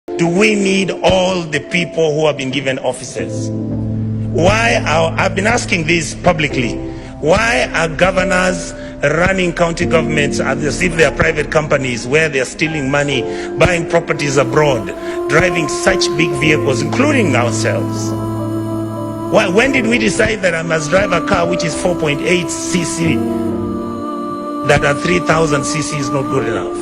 Do we need all the people who have been given offices? I've been asking this publicly. Why are governors running county governments as if they are private companies, where they are stealing money, buying properties abroad, driving such big vehicles, including ourselves? When did we decide that I must drive a car which is 4.8 cc, that at 3,000 cc is not good enough?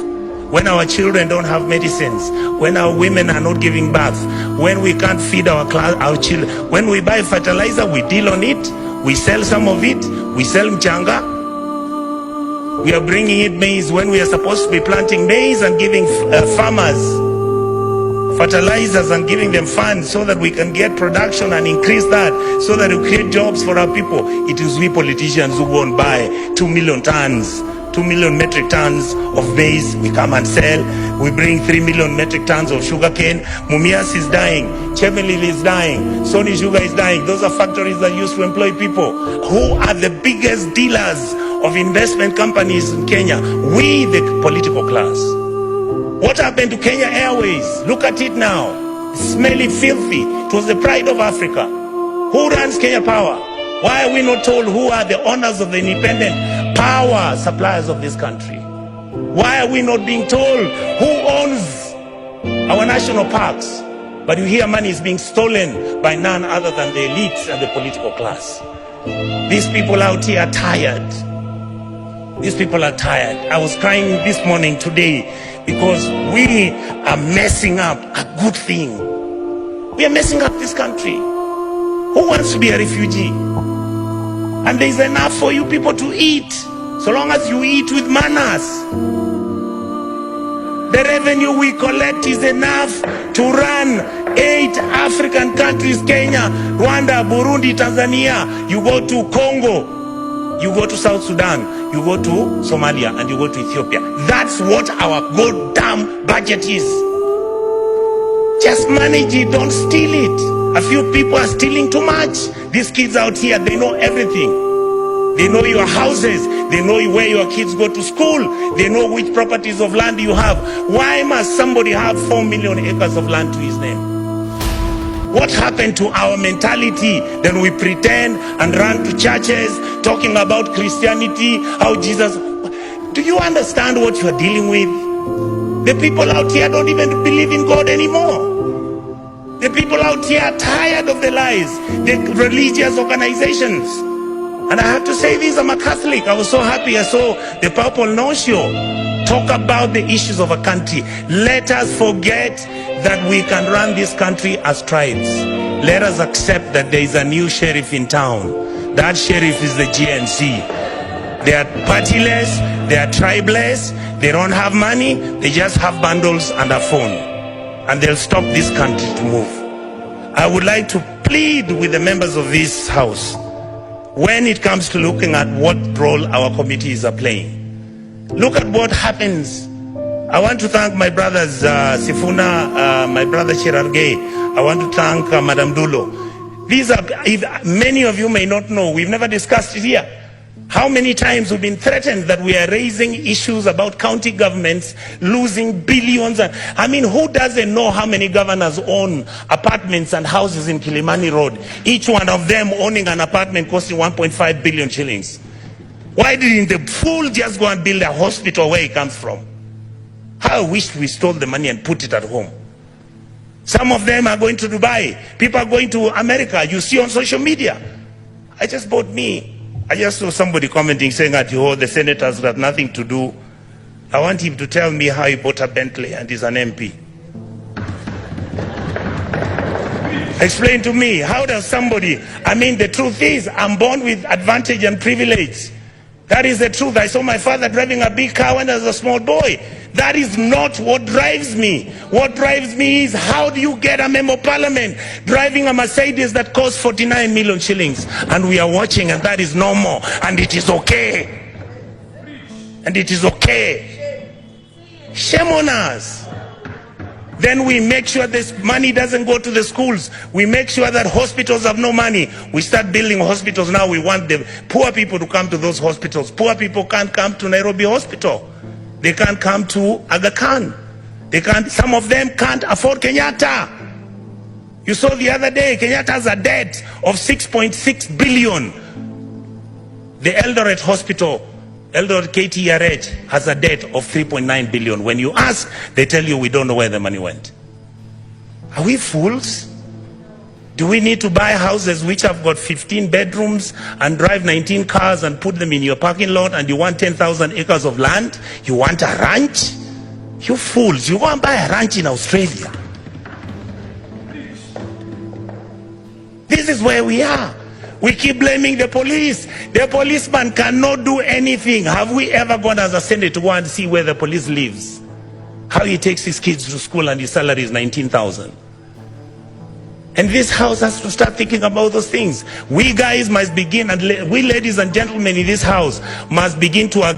When our children don't have medicines, when our women are not giving birth, when we can't feed our children, when we buy fertilizer, we deal on it, we sell some of it, we sell mchanga. We are bringing in maize when we are supposed to be planting maize and giving farmers fertilizers and giving them funds so that we can get production and increase that, so that we create jobs for our people. It is we politicians who go and buy 2 million metric tons of maize. We come and sell. We bring 3 million metric tons of sugarcane. Mumias is dying. Chemelil is dying. Sony Sugar is dying. Those are factories that used to employ people. Who are the biggest dealers of investment companies in Kenya? We, the political class. What happened to Kenya Airways? Look at it now. Smelly, filthy. It was the pride of Africa. Who runs Kenya Power? Why are we not told who are the owners of the independent power suppliers of this country? Why are we not being told who owns our national parks? But you hear money is being stolen by none other than the elites and the political class. These people out here are tired. These people are tired. I was crying this morning today because we are messing up a good thing. We are messing up this country. Who wants to be a refugee? And there is enough for you people to eat, so long as you eat with manners. The revenue we collect is enough to run 8 African countries: Kenya, Rwanda, Burundi, Tanzania. You go to Congo, you go to South Sudan, you go to Somalia, and you go to Ethiopia. That's what our goddamn budget is. Just manage it, don't steal it. A few people are stealing too much. These kids out here, they know everything. They know your houses. They know where your kids go to school. They know which properties of land you have. Why must somebody have 4 million acres of land to his name? What happened to our mentality? Then we pretend and run to churches talking about Christianity, how Jesus... Do you understand what you are dealing with? The people out here don't even believe in God anymore. The people out here are tired of the lies, the religious organizations. And I have to say this, I'm a Catholic. I was so happy I saw the Purple No-Show talk about the issues of a country. Let us forget that we can run this country as tribes. Let us accept that there is a new sheriff in town. That sheriff is the GNC. They are partyless, they are tribeless, they don't have money, they just have bundles and a phone. And they'll stop this country to move. I would like to plead with the members of this house, when it comes to looking at what role our committees are playing. Look at what happens. I want to thank my brothers Sifuna, my brother Chirargei. I want to thank Madam Dulo. These are, many of you may not know, we've never discussed it here. How many times we've been threatened that we are raising issues about county governments losing billions. I mean, who doesn't know how many governors own apartments and houses in Kilimani Road? Each one of them owning an apartment costing 1.5 billion shillings. Why didn't the fool just go and build a hospital where he comes from? How I wish we stole the money and put it at home. Some of them are going to Dubai. People are going to America. You see on social media. I just saw somebody commenting saying that, oh, the senators got nothing to do. I want him to tell me how he bought a Bentley and is an MP. Explain to me, how does somebody, I mean, the truth is, I'm born with advantage and privilege. That is the truth. I saw my father driving a big car when I was a small boy. That is not what drives me. What drives me is, how do you get a member of parliament driving a Mercedes that costs 49 million shillings? And we are watching, and that is normal. And it is okay. And it is okay. Shame on us. Then we make sure this money doesn't go to the schools. We make sure that hospitals have no money. We start building hospitals now. We want the poor people to come to those hospitals. Poor people can't come to Nairobi Hospital. They can't come to Aga Khan. They can't, some of them can't afford Kenyatta. You saw the other day, Kenyatta has a debt of 6.6 billion. The Eldoret Hospital, Eldoret KTRH, has a debt of 3.9 billion. When you ask, they tell you we don't know where the money went. Are we fools? Do we need to buy houses which have got 15 bedrooms and drive 19 cars and put them in your parking lot, and you want 10,000 acres of land? You want a ranch? You fools, you go and buy a ranch in Australia. This is where we are. We keep blaming the police. The policeman cannot do anything. Have we ever gone as a Senate to go and see where the police lives? How he takes his kids to school and his salary is 19,000. And this house has to start thinking about those things. We guys must begin, and we ladies and gentlemen in this house must begin to